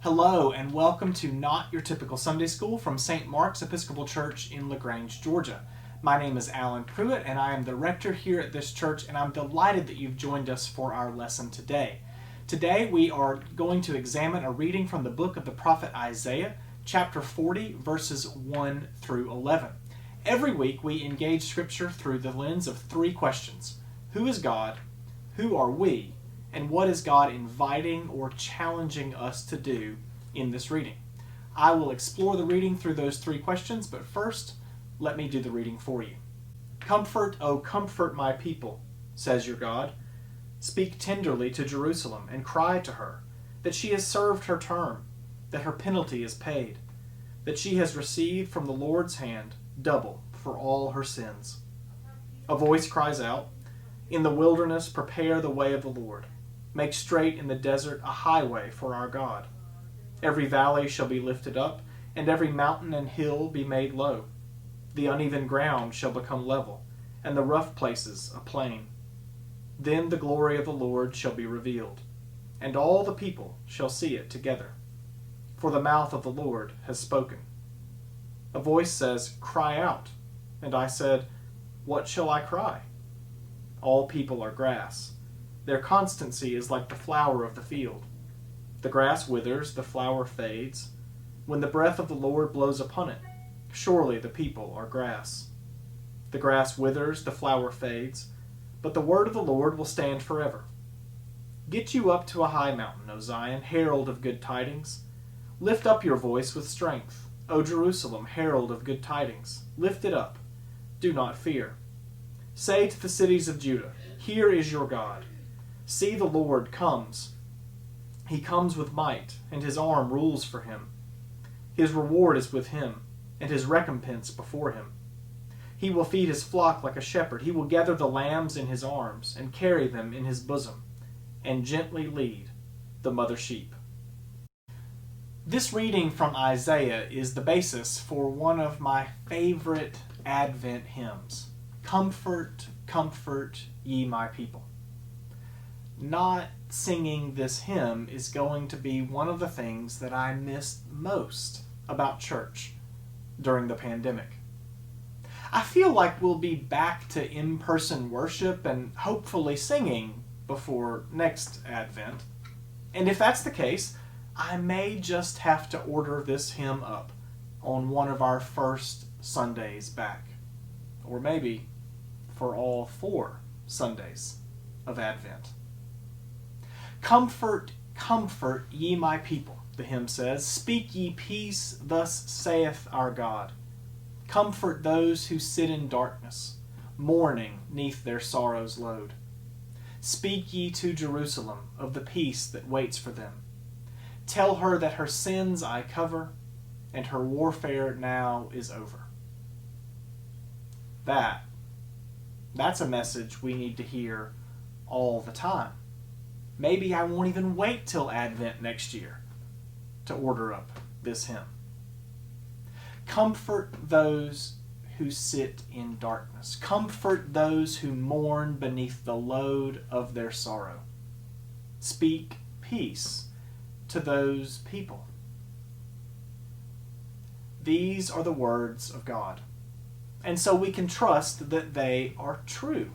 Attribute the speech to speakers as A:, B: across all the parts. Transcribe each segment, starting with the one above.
A: Hello and welcome to Not Your Typical Sunday School from St. Mark's Episcopal Church in LaGrange, Georgia. My name is Alan Pruitt and I am the rector here at this church, and I'm delighted that you've joined us for our lesson today. Today we are going to examine a reading from the book of the prophet Isaiah, chapter 40, verses 1 through 11. Every week we engage Scripture through the lens of three questions. Who is God? Who are we? And what is God inviting or challenging us to do in this reading? I will explore the reading through those three questions, but first, let me do the reading for you. Comfort, O comfort my people, says your God. Speak tenderly to Jerusalem and cry to her that she has served her term, that her penalty is paid, that she has received from the Lord's hand double for all her sins. A voice cries out, in the wilderness prepare the way of the Lord. Make straight in the desert a highway for our God. Every valley shall be lifted up, and every mountain and hill be made low. The uneven ground shall become level, and the rough places a plain. Then the glory of the Lord shall be revealed, and all the people shall see it together. For the mouth of the Lord has spoken. A voice says, cry out. And I said, what shall I cry? All people are grass. Their constancy is like the flower of the field. The grass withers, the flower fades. When the breath of the Lord blows upon it, surely the people are grass. The grass withers, the flower fades, but the word of the Lord will stand forever. Get you up to a high mountain, O Zion, herald of good tidings. Lift up your voice with strength, O Jerusalem, herald of good tidings. Lift it up. Do not fear. Say to the cities of Judah, here is your God. See, the Lord comes. He comes with might, and his arm rules for him. His reward is with him, and his recompense before him. He will feed his flock like a shepherd. He will gather the lambs in his arms, and carry them in his bosom, and gently lead the mother sheep. This reading from Isaiah is the basis for one of my favorite Advent hymns. Comfort, comfort ye my people. Not singing this hymn is going to be one of the things that I missed most about church during the pandemic. I feel like we'll be back to in-person worship and hopefully singing before next Advent. And if that's the case, I may just have to order this hymn up on one of our first Sundays back. Or maybe for all 4 Sundays of Advent. Comfort, comfort ye my people, the hymn says. Speak ye peace, thus saith our God. Comfort those who sit in darkness, mourning neath their sorrow's load. Speak ye to Jerusalem of the peace that waits for them. Tell her that her sins I cover, and her warfare now is over. That's a message we need to hear all the time. Maybe I won't even wait till Advent next year to order up this hymn. Comfort those who sit in darkness. Comfort those who mourn beneath the load of their sorrow. Speak peace to those people. These are the words of God. And so we can trust that they are true,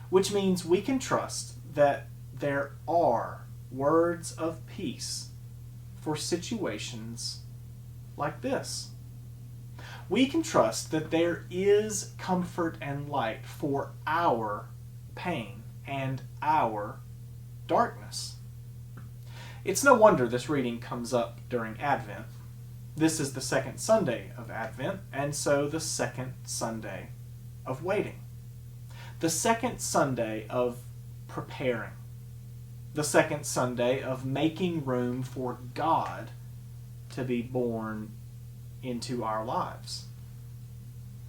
A: which means we can trust that there are words of peace for situations like this. We can trust that there is comfort and light for our pain and our darkness. It's no wonder this reading comes up during Advent. This is the second Sunday of Advent, and so the second Sunday of waiting. The second Sunday of preparing. The second Sunday of making room for God to be born into our lives.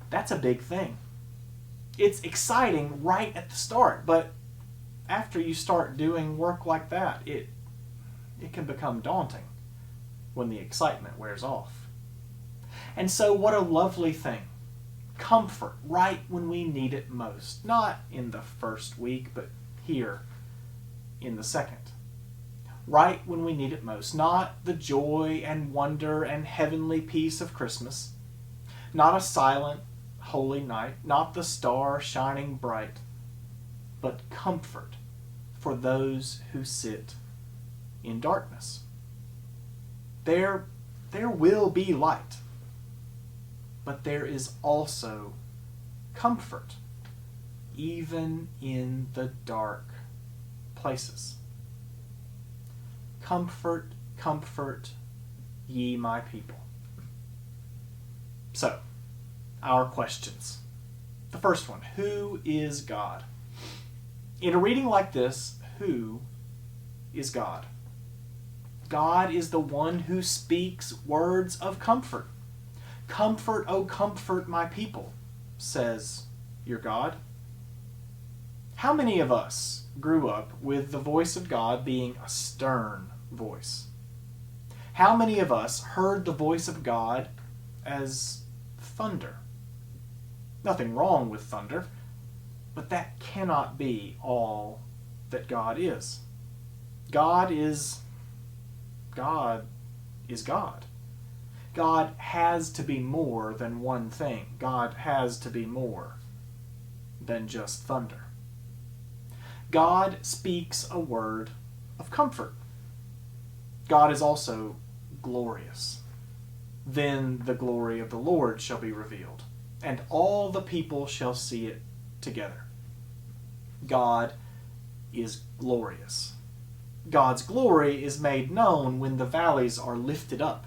A: That's a big thing. It's exciting right at the start, but after you start doing work like that, it can become daunting when the excitement wears off. And so what a lovely thing. Comfort right when we need it most. Not in the first week, but here in the second. right when we need it most. Not the joy and wonder and heavenly peace of Christmas, not a silent, holy night, not the star shining bright, but comfort for those who sit in darkness. There will be light, but there is also comfort, even in the dark places. Comfort, comfort, ye my people. So, our questions. The first one, who is God? In a reading like this, who is God? God is the one who speaks words of comfort. Comfort, O comfort my people, says your God. How many of us grew up with the voice of God being a stern voice? How many of us heard the voice of God as thunder? Nothing wrong with thunder, but that cannot be all that God is. God is God. God has to be more than one thing. God has to be more than just thunder. God speaks a word of comfort. God is also glorious. Then the glory of the Lord shall be revealed, and all the people shall see it together. God is glorious. God's glory is made known when the valleys are lifted up,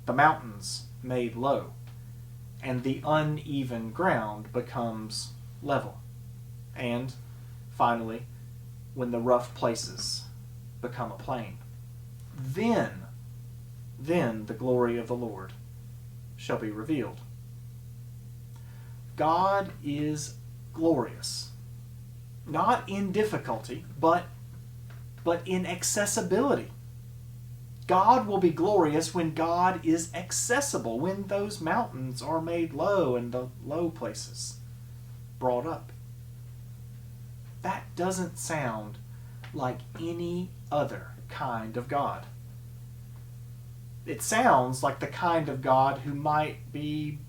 A: the mountains made low, and the uneven ground becomes level. And, finally, when the rough places become a plain. Then the glory of the Lord shall be revealed. God is glorious, not in difficulty, but in accessibility. God will be glorious when God is accessible, when those mountains are made low and the low places brought up. That doesn't sound like any other kind of God. It sounds like the kind of God who might be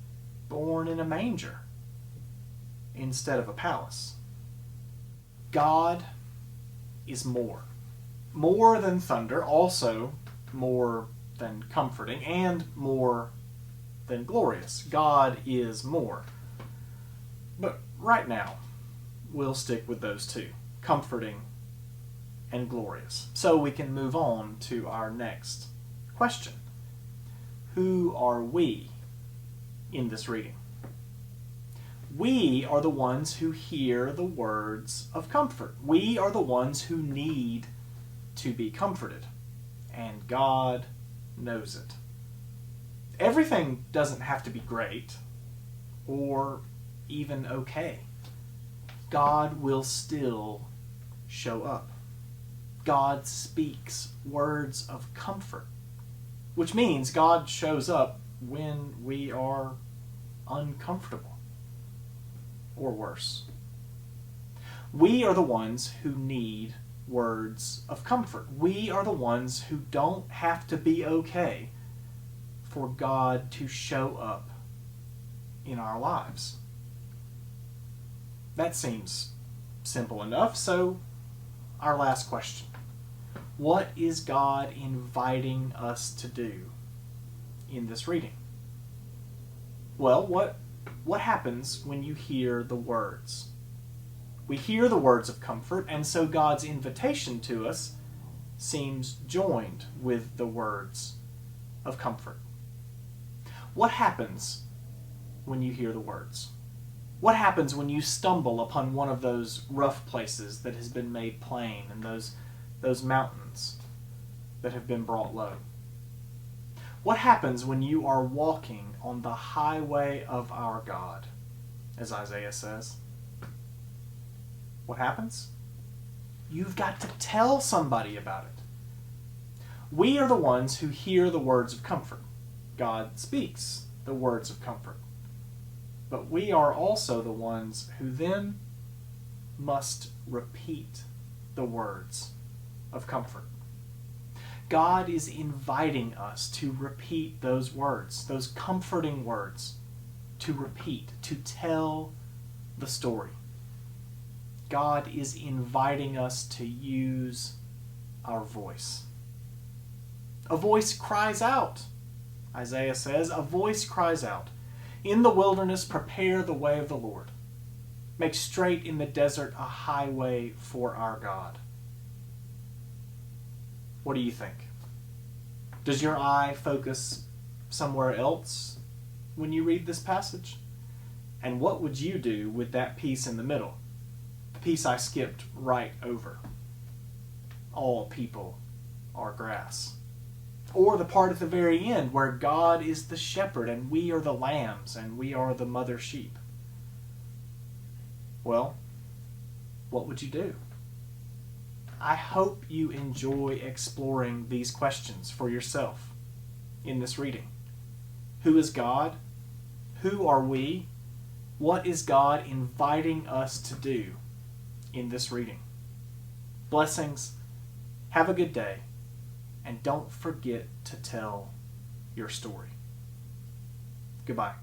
A: born in a manger instead of a palace. God is more. More than thunder, also more than comforting, and more than glorious. God is more. But right now, we'll stick with those two, comforting and glorious, so we can move on to our next question. Who are we in this reading? We are the ones who hear the words of comfort. We are the ones who need to be comforted, and God knows it. Everything doesn't have to be great or even okay. God will still show up. God speaks words of comfort, which means God shows up when we are uncomfortable, or worse. We are the ones who need words of comfort. We are the ones who don't have to be okay for God to show up in our lives. That seems simple enough, so our last question. What is God inviting us to do in this reading? Well, what happens when you hear the words? We hear the words of comfort, and so God's invitation to us seems joined with the words of comfort. What happens when you hear the words? What happens when you stumble upon one of those rough places that has been made plain, and those mountains that have been brought low? What happens when you are walking on the highway of our God, as Isaiah says? What happens? You've got to tell somebody about it. We are the ones who hear the words of comfort. God speaks the words of comfort. But we are also the ones who then must repeat the words of comfort. God is inviting us to repeat those words, those comforting words, to repeat, to tell the story. God is inviting us to use our voice. A voice cries out, Isaiah says, a voice cries out, "In the wilderness prepare the way of the Lord. Make straight in the desert a highway for our God." What do you think? Does your eye focus somewhere else when you read this passage? And what would you do with that piece in the middle? The piece I skipped right over. All people are grass. Or the part at the very end where God is the shepherd and we are the lambs and we are the mother sheep. Well, what would you do? I hope you enjoy exploring these questions for yourself in this reading. Who is God? Who are we? What is God inviting us to do in this reading? Blessings. Have a good day. And don't forget to tell your story. Goodbye.